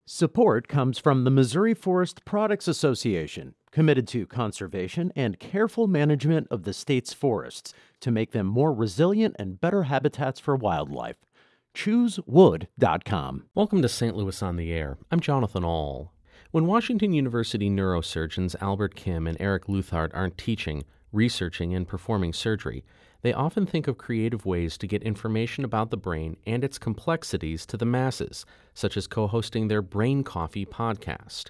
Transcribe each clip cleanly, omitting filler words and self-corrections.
Support comes from the Missouri Forest Products Association, committed to conservation and careful management of the state's forests to make them more resilient and better habitats for wildlife. ChooseWood.com. Welcome to St. Louis on the Air. I'm Jonathan Ahl. When Washington University neurosurgeons Albert Kim and Eric Luthard aren't teaching, researching, and performing surgery, they often think of creative ways to get information about the brain and its complexities to the masses, such as co-hosting their Brain Coffee podcast.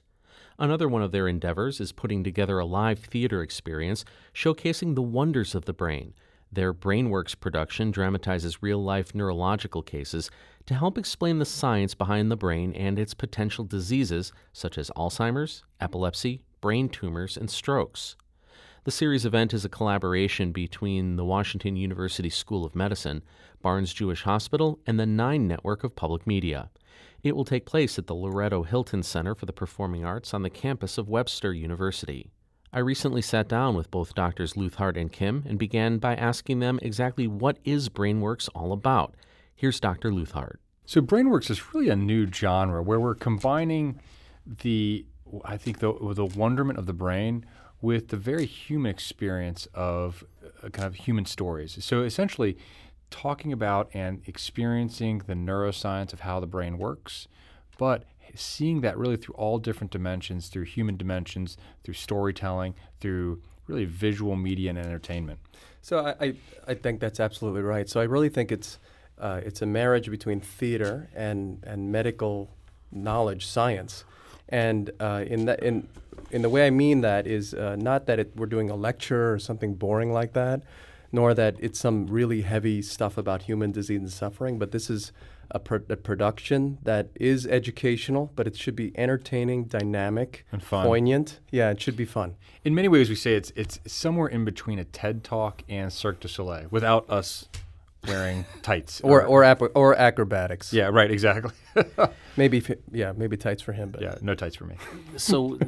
Another one of their endeavors is putting together a live theater experience showcasing the wonders of the brain. Their BrainWorks production dramatizes real-life neurological cases to help explain the science behind the brain and its potential diseases such as Alzheimer's, epilepsy, brain tumors, and strokes. The series event is a collaboration between the Washington University School of Medicine, Barnes Jewish Hospital, and the 9 Network of Public Media. It will take place at the Loretto Hilton Center for the Performing Arts on the campus of Webster University. I recently sat down with both Drs. Luthard and Kim and began by asking them exactly what is BrainWorks all about. Here's Dr. Luthard. So BrainWorks is really a new genre where we're combining the wonderment of the brain with the very human experience of kind of human stories. So essentially talking about and experiencing the neuroscience of how the brain works, but seeing that really through all different dimensions, through human dimensions, through storytelling, through really visual media and entertainment. So I think that's absolutely right. So I really think it's a marriage between theater and medical knowledge, science. And in the way I mean that is not that we're doing a lecture or something boring like that, nor that it's some really heavy stuff about human disease and suffering, but this is a production that is educational, but it should be entertaining, dynamic, and fun. Poignant. Yeah, it should be fun. In many ways, we say it's somewhere in between a TED Talk and Cirque du Soleil, without us wearing tights or acrobatics. Yeah, right, exactly. maybe tights for him, but yeah, no tights for me. So,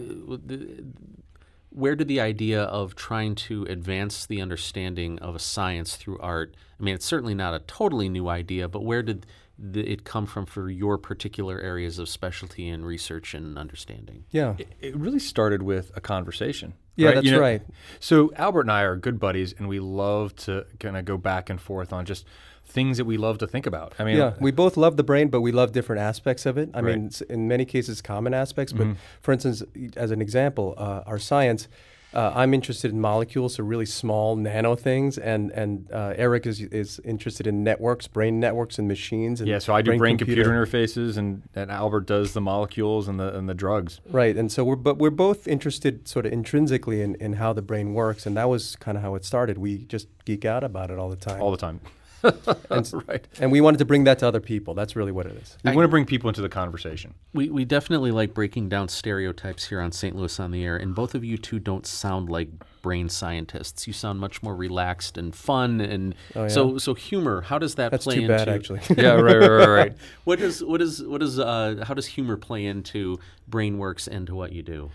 where did the idea of trying to advance the understanding of a science through art? I mean, it's certainly not a totally new idea, but where did it come from for your particular areas of specialty and research and understanding? Yeah, it really started with a conversation. Yeah, right? that's right. So Albert and I are good buddies, and we love to kind of go back and forth on just things that we love to think about. I mean, yeah, we both love the brain, but we love different aspects of it. I Right. mean, in many cases, common aspects. But for instance, as an example, our science, I'm interested in molecules, so really small nano things, and Eric is interested in networks, brain networks, and machines. And yeah, so I do brain-computer interfaces, and Albert does the molecules and the drugs. Right, and so we're both interested sort of intrinsically in how the brain works, and that was kind of how it started. We just geek out about it all the time. All the time. Right. And we wanted to bring that to other people. That's really what it is. We want to bring people into the conversation. We definitely like breaking down stereotypes here on St. Louis on the Air, and both of you two don't sound like brain scientists. You sound much more relaxed and fun, and so humor. How does that play into? That's too bad, actually. Yeah, right. How does humor play into BrainWorks and to what you do?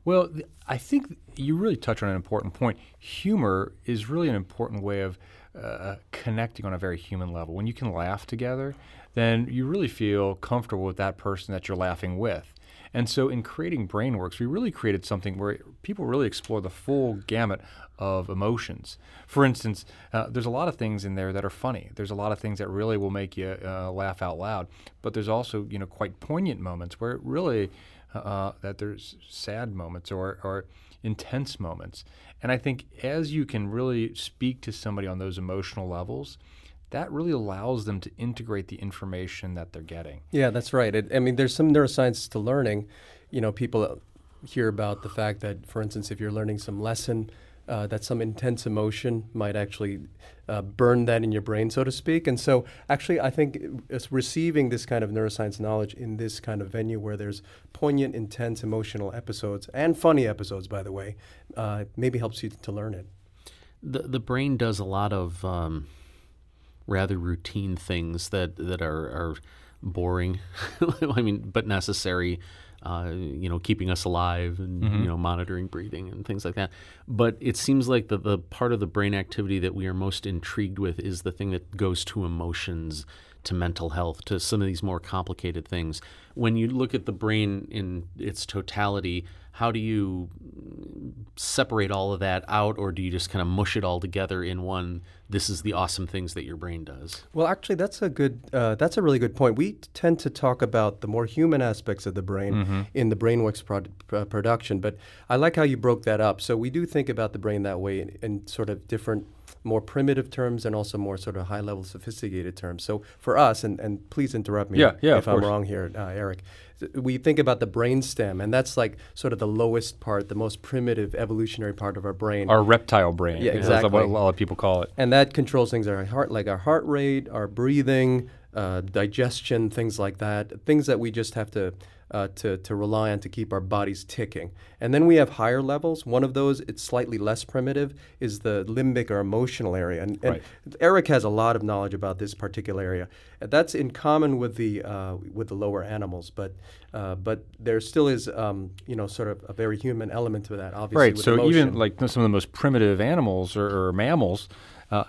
Well, I think you really touch on an important point. Humor is really an important way of connecting on a very human level. When you can laugh together, then you really feel comfortable with that person that you're laughing with. And so in creating BrainWorks, we really created something where people really explore the full gamut of emotions. For instance, there's a lot of things in there that are funny. There's a lot of things that really will make you laugh out loud. But there's also, quite poignant moments where it really that there's sad moments or intense moments. And I think as you can really speak to somebody on those emotional levels, that really allows them to integrate the information that they're getting. Yeah, that's right. There's some neuroscience to learning. People hear about the fact that, for instance, if you're learning some lesson, that some intense emotion might actually burn that in your brain, so to speak. And so actually, I think it's receiving this kind of neuroscience knowledge in this kind of venue where there's poignant, intense, emotional episodes, and funny episodes, by the way, maybe helps you to learn it. The brain does a lot of rather routine things that are boring, but necessary. Keeping us alive and, monitoring breathing and things like that. But it seems like the part of the brain activity that we are most intrigued with is the thing that goes to emotions. to mental health, to some of these more complicated things. When you look at the brain in its totality, how do you separate all of that out, or do you just kind of mush it all together in one, this is the awesome things that your brain does? Well, actually, that's a really good point. We tend to talk about the more human aspects of the brain in the BrainWorks production, but I like how you broke that up. So we do think about the brain that way in sort of different, more primitive terms and also more sort of high-level sophisticated terms. So for us, and please interrupt me if I'm wrong here, Eric, we think about the brainstem, and that's like sort of the lowest part, the most primitive evolutionary part of our brain. Our reptile brain. Yeah, exactly. That's what a lot of people call it. And that controls things like our heart rate, our breathing, digestion, things like that, things that we just have to rely on to keep our bodies ticking. And then we have higher levels. One of those, it's slightly less primitive, is the limbic or emotional area. And Eric has a lot of knowledge about this particular area. That's in common with the lower animals, but there still is sort of a very human element to that, obviously. Right. So emotion. even like some of the most primitive animals or mammals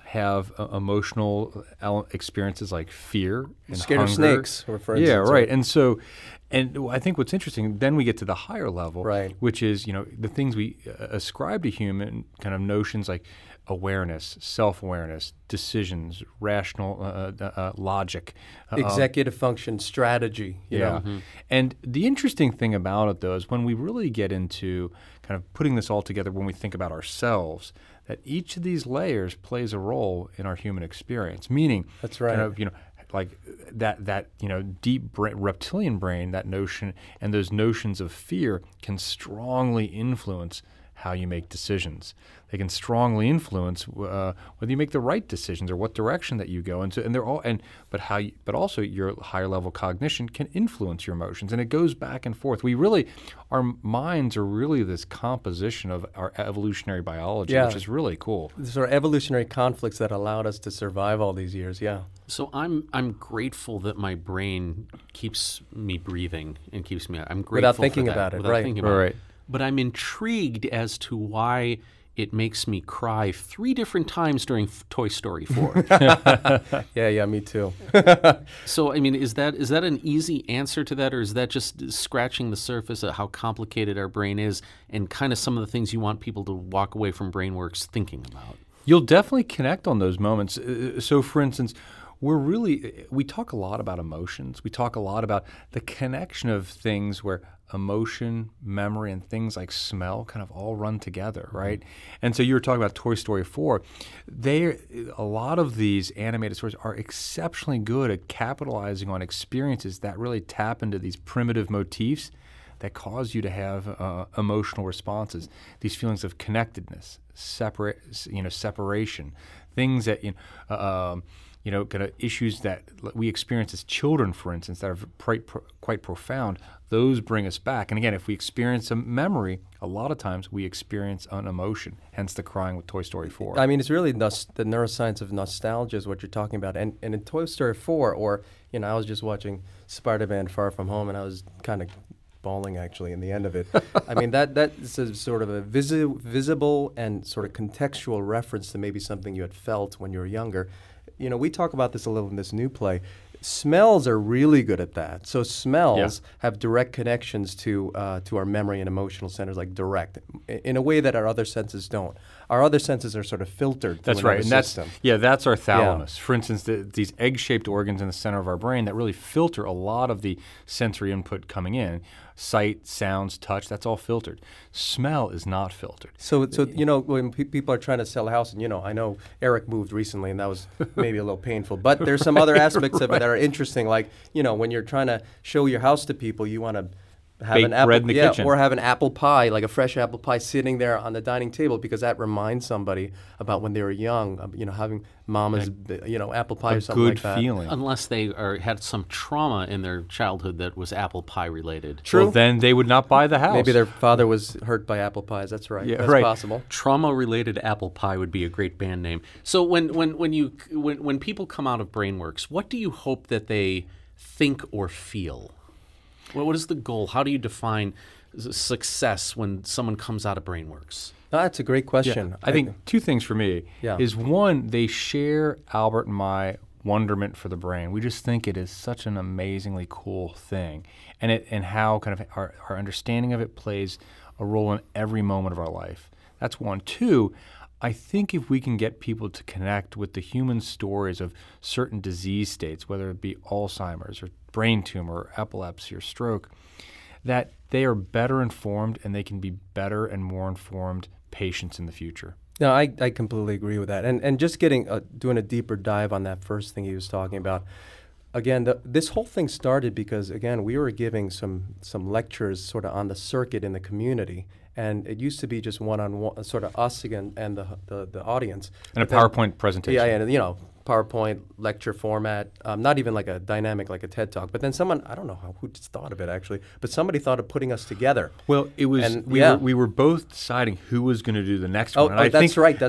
have emotional experiences like fear and scared hunger. of snakes, for instance. Yeah, right. And I think what's interesting, then we get to the higher level, which is, the things we ascribe to human kind of notions like awareness, self-awareness, decisions, rational logic. Executive function, strategy. You know? And the interesting thing about it, though, is when we really get into kind of putting this all together, when we think about ourselves, that each of these layers plays a role in our human experience, meaning that's right. Kind of, like that deep reptilian brain, that notion and those notions of fear can strongly influence how you make decisions. They can strongly influence whether you make the right decisions or what direction that you go into. And they're all but also your higher level cognition can influence your emotions, and it goes back and forth. Our minds are really this composition of our evolutionary biology, which is really cool. The sort of evolutionary conflicts that allowed us to survive all these years. Yeah. So I'm grateful that my brain keeps me breathing and keeps me. I'm grateful without thinking for that, about it. Without right. thinking about right. it. But I'm intrigued as to why it makes me cry 3 different times during Toy Story 4. Yeah, me too. So, I mean, is that an easy answer to that, or is that just scratching the surface of how complicated our brain is and kind of some of the things you want people to walk away from BrainWorks thinking about? You'll definitely connect on those moments. So, for instance, we talk a lot about emotions. We talk a lot about the connection of things where emotion, memory, and things like smell kind of all run together, right? And so you were talking about Toy Story 4. A lot of these animated stories are exceptionally good at capitalizing on experiences that really tap into these primitive motifs that cause you to have emotional responses, these feelings of connectedness, separation, things that kind of issues that we experience as children, for instance, that are quite profound. Those bring us back. And again, if we experience a memory, a lot of times we experience an emotion, hence the crying with Toy Story 4. I mean, it's really the neuroscience of nostalgia is what you're talking about. And in Toy Story 4, or, I was just watching Spider-Man Far From Home, and I was kind of bawling, actually, in the end of it. I mean, that is a sort of a visible and sort of contextual reference to maybe something you had felt when you were younger. We talk about this a little in this new play. Smells are really good at that. So smells have direct connections to our memory and emotional centers, like direct, in a way that our other senses don't. Our other senses are sort of filtered through another system. That's our thalamus. For instance, these egg-shaped organs in the center of our brain that really filter a lot of the sensory input coming in. Sight, sounds, touch, that's all filtered. Smell is not filtered. So when people are trying to sell a house, and I know Eric moved recently, and that was maybe a little painful, but there's some other aspects of it that are interesting, like, when you're trying to show your house to people, you want to have an apple bread in the kitchen. Or have an apple pie, like a fresh apple pie sitting there on the dining table, because that reminds somebody about when they were young, having mama's apple pie or something like that. Good feeling. Unless they had some trauma in their childhood that was apple pie related. True. Well, then they would not buy the house. Maybe their father was hurt by apple pies. That's right. Yeah, that's right. possible. Trauma related apple pie would be a great band name. So when people come out of BrainWorks, what do you hope that they think or feel? What is the goal? How do you define success when someone comes out of BrainWorks? No, that's a great question. I think 2 things for me is, one, they share Albert and my wonderment for the brain. We just think it is such an amazingly cool thing, and how kind of our understanding of it plays a role in every moment of our life. That's one. Two, I think if we can get people to connect with the human stories of certain disease states, whether it be Alzheimer's or brain tumor or epilepsy or stroke, that they are better informed and they can be better and more informed patients in the future. No, I completely agree with that. And just doing a deeper dive on that first thing he was talking about, again, this whole thing started because, again, we were giving some lectures sort of on the circuit in the community. And it used to be just one-on-one, sort of us again and the audience. And a PowerPoint presentation. Yeah, and PowerPoint lecture format, not even like a dynamic like a TED Talk. But then someone, I don't know who just thought of it actually, but somebody thought of putting us together. Well, it was, and, we were both deciding who was going to do the next one. And that's right.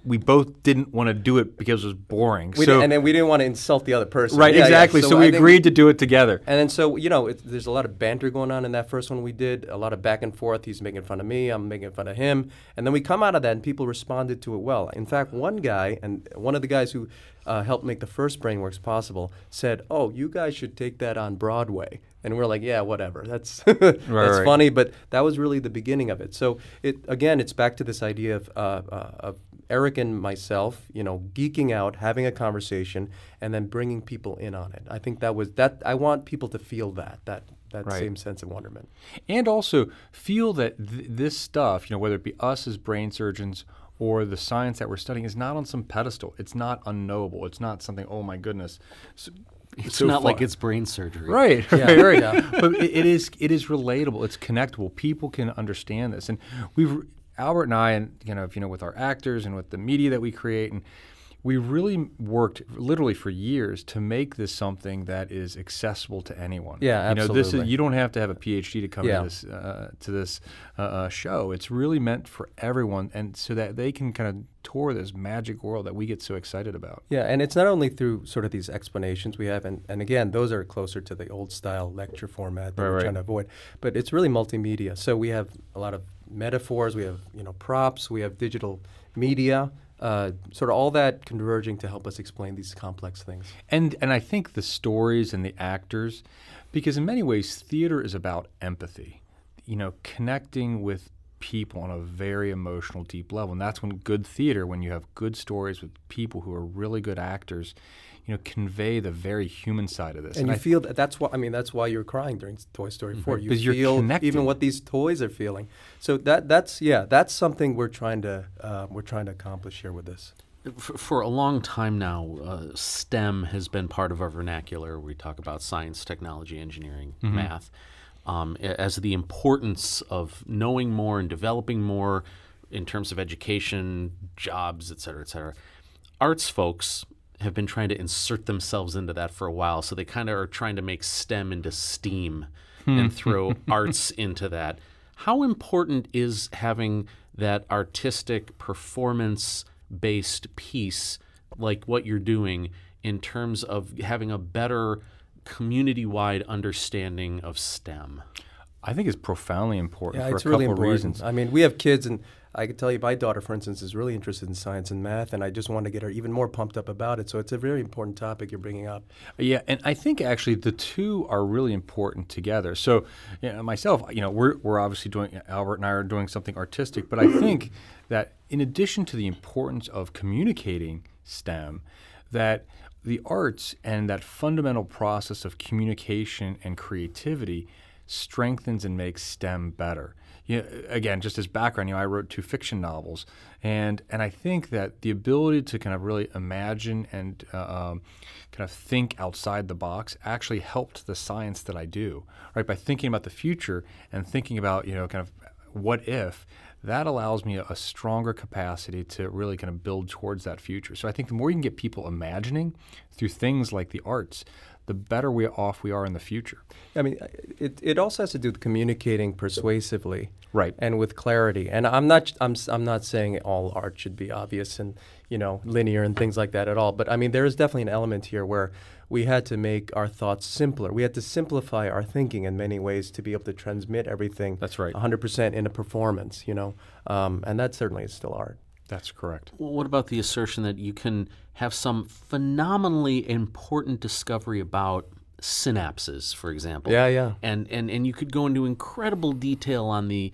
We both didn't want to do it because it was boring. And then we didn't want to insult the other person. Right, exactly. So we agreed to do it together. And then so, there's a lot of banter going on in that first one we did, a lot of back and forth. He's making fun of me, I'm making fun of him. And then we come out of that and people responded to it well. In fact, one of the guys who helped make the first Brainworks possible said, "Oh, you guys should take that on Broadway." And we're like, "Yeah, whatever. That's that's funny." But that was really the beginning of it. So it's back to this idea of Eric and myself, geeking out, having a conversation, and then bringing people in on it. I think that I want people to feel that same sense of wonderment, and also feel that this stuff, whether it be us as brain surgeons or the science that we're studying, is not on some pedestal. It's not unknowable. It's not something, oh my goodness. It's so not like it's brain surgery. Right. Yeah. But it is relatable. It's connectable. People can understand this. And Albert and I, and with our actors and with the media that we create, and we really worked literally for years to make this something that is accessible to anyone. Yeah, absolutely. You don't have to have a PhD to come to this show. It's really meant for everyone, and so that they can kind of tour this magic world that we get so excited about. Yeah, and it's not only through sort of these explanations we have, and again, those are closer to the old style lecture format that we're trying to avoid, but it's really multimedia. So we have a lot of metaphors, we have props, we have digital media, sort of all that converging to help us explain these complex things. And I think the stories and the actors, because in many ways theater is about empathy, connecting with people on a very emotional, deep level. And that's when good theater, when you have good stories with people who are really good actors, convey the very human side of this. And you feel that's why you're crying during Toy Story 4. You because feel you're connected. Even what these toys are feeling. So that's something we're trying to accomplish here with this. For a long time now, STEM has been part of our vernacular. We talk about science, technology, engineering, math, as the importance of knowing more and developing more in terms of education, jobs, et cetera, et cetera. Arts folks have been trying to insert themselves into that for a while, so they kind of are trying to make STEM into STEAM and throw arts into that. How important is having that artistic performance-based piece like what you're doing in terms of having a better community-wide understanding of STEM? I think it's profoundly important for it's a couple really of reasons. I mean, we have kids, and I can tell you my daughter, for instance, is really interested in science and math, and I just want to get her even more pumped up about it. So it's a very important topic you're bringing up. Yeah, and I think actually the two are really important together. So myself, we're obviously doing, Albert and I are doing something artistic, but I think that in addition to the importance of communicating STEM, that the arts and that fundamental process of communication and creativity strengthens and makes STEM better. Again, just as background, I wrote 2 fiction novels, and I think that the ability to kind of really imagine and kind of think outside the box actually helped the science that I do, right? By thinking about the future and thinking about, kind of what if, that allows me a stronger capacity to really kind of build towards that future. So I think the more you can get people imagining through things like the arts, the better off we are in the future. I mean, it also has to do with communicating persuasively, right, and with clarity. And I'm not saying all art should be obvious and linear and things like that at all. But I mean, there is definitely an element here where we had to make our thoughts simpler. We had to simplify our thinking in many ways to be able to transmit everything. That's right. 100% in a performance. And that certainly is still art. That's correct. What about the assertion that you can have some phenomenally important discovery about synapses, for example? Yeah. And you could go into incredible detail on the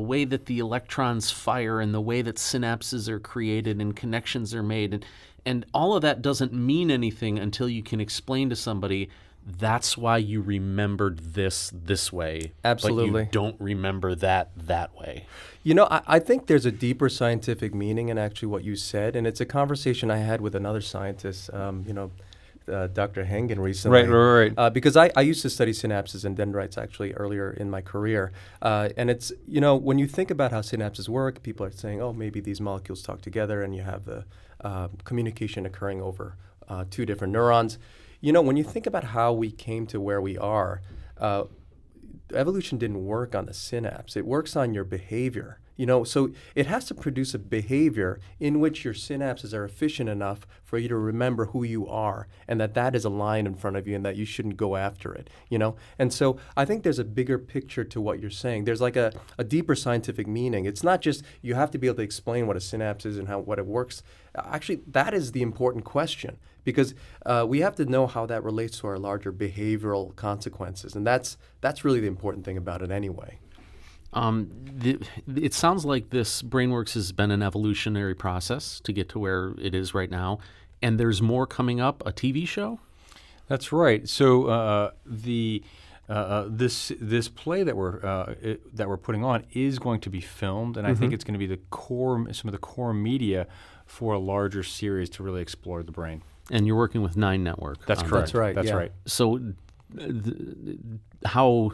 way that the electrons fire and the way that synapses are created and connections are made. And all of that doesn't mean anything until you can explain to somebody, that's why you remembered this way. Absolutely. But you don't remember that way. I think there's a deeper scientific meaning in actually what you said, and it's a conversation I had with another scientist, Dr. Hengen recently. Right. Because I used to study synapses and dendrites actually earlier in my career. And it's, when you think about how synapses work, people are saying, oh, maybe these molecules talk together and you have the communication occurring over two different neurons. When you think about how we came to where we are, evolution didn't work on the synapse. It works on your behavior. So it has to produce a behavior in which your synapses are efficient enough for you to remember who you are and that is a line in front of you and that you shouldn't go after it, And so I think there's a bigger picture to what you're saying. There's like a deeper scientific meaning. It's not just you have to be able to explain what a synapse is and what it works. Actually, that is the important question because we have to know how that relates to our larger behavioral consequences. And that's really the important thing about it anyway. It sounds like this BrainWorks has been an evolutionary process to get to where it is right now, and there's more coming up. A TV show. That's right. So this play that we're putting on is going to be filmed, and I think it's going to be some of the core media for a larger series to really explore the brain. And you're working with 9 Network. That's correct. That's right. That's right. So, how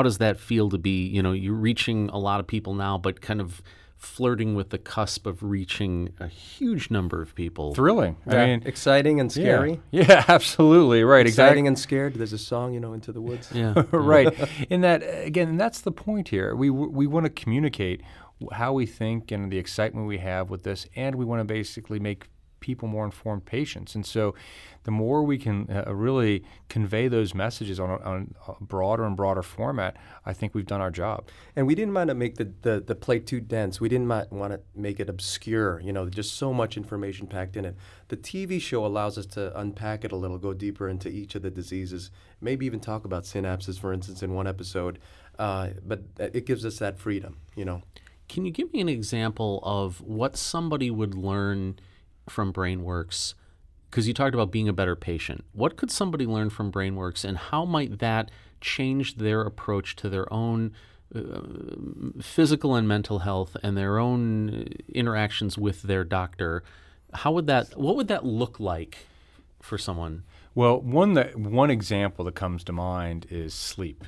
does that feel to be, you're reaching a lot of people now, but kind of flirting with the cusp of reaching a huge number of people? Thrilling. Yeah. I mean, exciting and scary. Yeah, absolutely. Right. Exciting and scared. There's a song, Into the Woods. Yeah. Right. In that, again, that's the point here. We want to communicate how we think and the excitement we have with this, and we want to basically make people more informed patients. And so the more we can really convey those messages on a broader and broader format, I think we've done our job. And we didn't want to make the play too dense. We didn't want to make it obscure, just so much information packed in it. The TV show allows us to unpack it a little, go deeper into each of the diseases, maybe even talk about synapses, for instance, in one episode. But it gives us that freedom, Can you give me an example of what somebody would learn from BrainWorks? Because you talked about being a better patient. What could somebody learn from BrainWorks, and how might that change their approach to their own physical and mental health and their own interactions with their doctor? What would that look like for someone? Well, one example that comes to mind is sleep.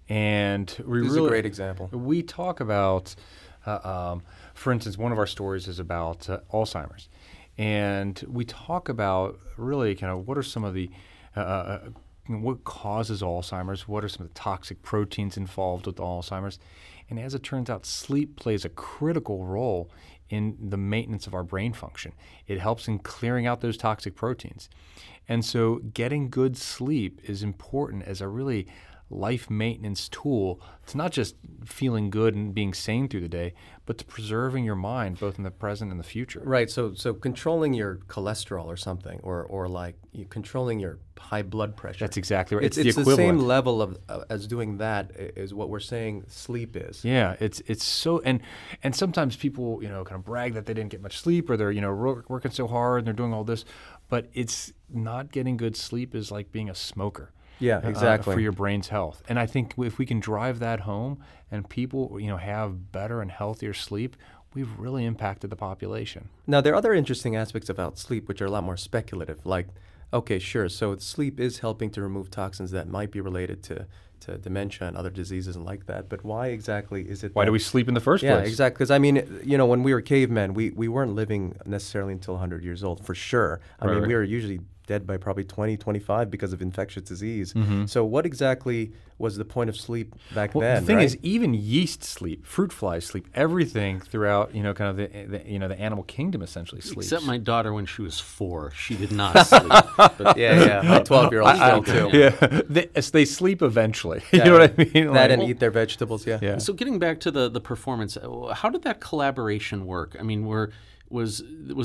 And this is a great example. We talk about, for instance, one of our stories is about Alzheimer's. And we talk about really kind of what are some of the, what causes Alzheimer's, what are some of the toxic proteins involved with Alzheimer's. And as it turns out, sleep plays a critical role in the maintenance of our brain function. It helps in clearing out those toxic proteins. And so getting good sleep is important as a really life maintenance tool. It's not just feeling good and being sane through the day, but to preserving your mind both in the present and the future. Right. So controlling your cholesterol or something, or like controlling your high blood pressure. That's exactly right. It's the equivalent. The same level of as doing that is what we're saying sleep is. Yeah. It's so and sometimes people kind of brag that they didn't get much sleep, or they're working so hard and they're doing all this, but it's not getting good sleep is like being a smoker. Yeah, exactly. For your brain's health. And I think if we can drive that home and people, have better and healthier sleep, we've really impacted the population. Now, there are other interesting aspects about sleep which are a lot more speculative. Like, okay, sure, so sleep is helping to remove toxins that might be related to dementia and other diseases and like that. But why exactly is it? Why do we sleep in the first place? Yeah, exactly. Because, I mean, when we were cavemen, we weren't living necessarily until 100 years old, for sure. I mean, we were usually dead by probably 20, 25 because of infectious disease. Mm-hmm. So what exactly was the point of sleep back Well, then? the thing right? is, even yeast sleep, fruit flies sleep, everything throughout, kind of the animal kingdom essentially sleeps. Except my daughter when she was 4. She did not sleep. But yeah, my 12-year-old still too. Yeah, they sleep evenally. You know what I mean? That and eat their vegetables, Yeah. So getting back to the performance, how did that collaboration work? I mean, was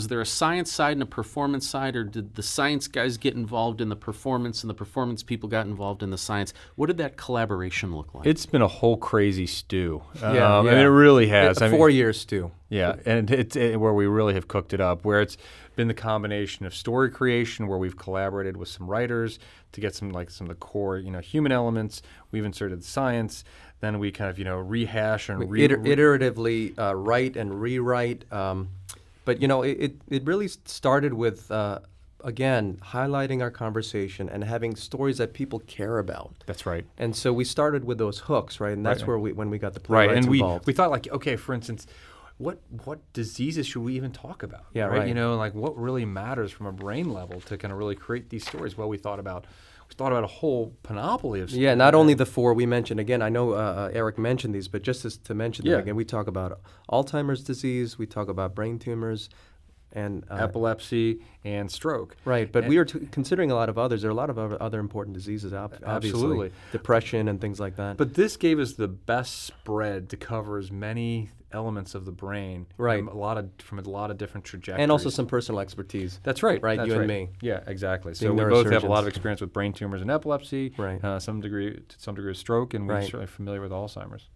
there a science side and a performance side, or did the science guys get involved in the performance and the performance people got involved in the science? What did that collaboration look like? It's been a whole crazy stew. Yeah. I mean, it really has. 4 years stew. Yeah, and it's where we really have cooked it up, where it's been the combination of story creation, where we've collaborated with some writers to get some of the core, human elements. We've inserted science. Then we kind of, rehash and iteratively write and rewrite. But it really started with again highlighting our conversation and having stories that people care about. That's right. And so we started with those hooks, right? And that's where when we got the right. playwrights And involved. we thought okay, for instance, what diseases should we even talk about? Yeah, right. What really matters from a brain level to kind of really create these stories? Well, we thought about a whole panoply of stuff. Yeah, not only the 4 we mentioned. Again, I know Eric mentioned these, but just to mention them again, we talk about Alzheimer's disease, we talk about brain tumors, and epilepsy and stroke. Right, but we are considering a lot of others. There are a lot of other important diseases, obviously. Absolutely. Depression and things like that. But this gave us the best spread to cover as many elements of the brain, right? From a lot of different trajectories, and also some personal expertise. That's right, right. That's you right. and me. Yeah, exactly. So we both have a lot of experience with brain tumors and epilepsy, right? To some degree of stroke, and we're certainly familiar with Alzheimer's.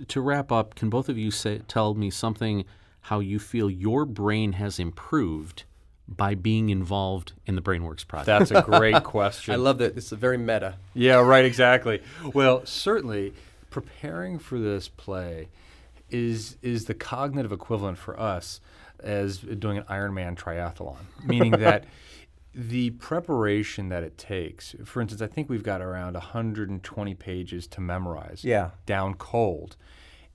To wrap up, can both of you tell me something how you feel your brain has improved by being involved in the BrainWorks project? That's a great question. I love that. It's a very meta. Yeah, right, exactly. Well, certainly preparing for this play is the cognitive equivalent for us as doing an Ironman triathlon, meaning that the preparation that it takes, for instance, I think we've got around 120 pages to memorize, down cold.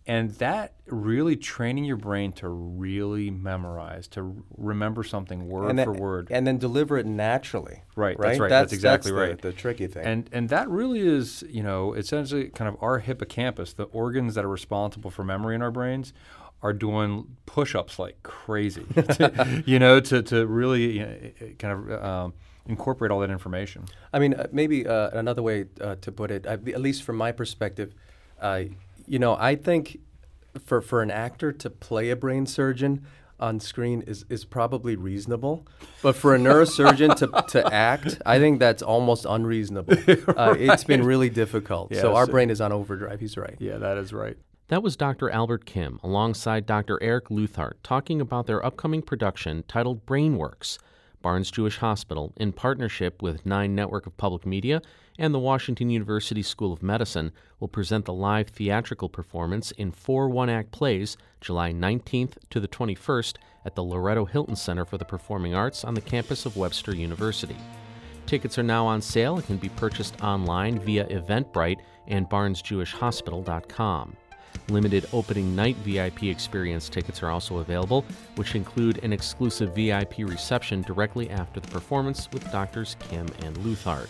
And that really training your brain to really memorize, to remember something word for word. And then deliver it naturally. Right, that's right. That's exactly right. The tricky thing. And that really is, essentially kind of our hippocampus, the organs that are responsible for memory in our brains, are doing push-ups like crazy, to really kind of incorporate all that information. I mean, maybe another way to put it, at least from my perspective, I think for an actor to play a brain surgeon on screen is probably reasonable, but for a neurosurgeon to act, I think that's almost unreasonable. It's been really difficult. So our brain is on overdrive. He's right. Yeah, that is right. That was Dr. Albert Kim alongside Dr. Eric Luthart talking about their upcoming production titled BrainWorks. Barnes Jewish Hospital, in partnership with 9 Network of Public Media and the Washington University School of Medicine, will present the live theatrical performance in 4 one-act plays July 19th to the 21st at the Loretto Hilton Center for the Performing Arts on the campus of Webster University. Tickets are now on sale and can be purchased online via Eventbrite and barnesjewishhospital.com. Limited opening night VIP experience tickets are also available, which include an exclusive VIP reception directly after the performance with Drs. Kim and Luthart.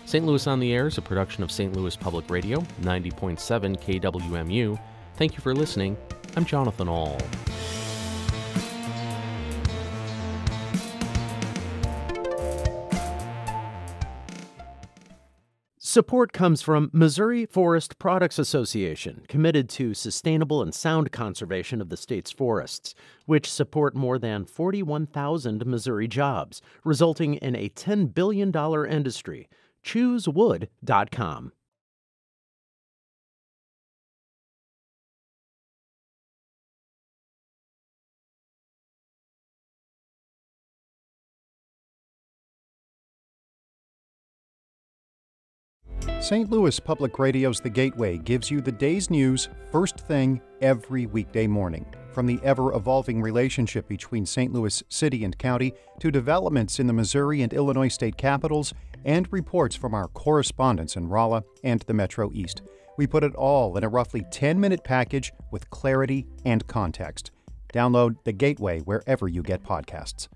St. Louis on the Air is a production of St. Louis Public Radio, 90.7 KWMU. Thank you for listening. I'm Jonathan Ahl. Support comes from Missouri Forest Products Association, committed to sustainable and sound conservation of the state's forests, which support more than 41,000 Missouri jobs, resulting in a $10 billion industry. ChooseWood.com. St. Louis Public Radio's The Gateway gives you the day's news first thing every weekday morning. From the ever-evolving relationship between St. Louis City and County to developments in the Missouri and Illinois state capitals and reports from our correspondents in Rolla and the Metro East. We put it all in a roughly 10-minute package with clarity and context. Download The Gateway wherever you get podcasts.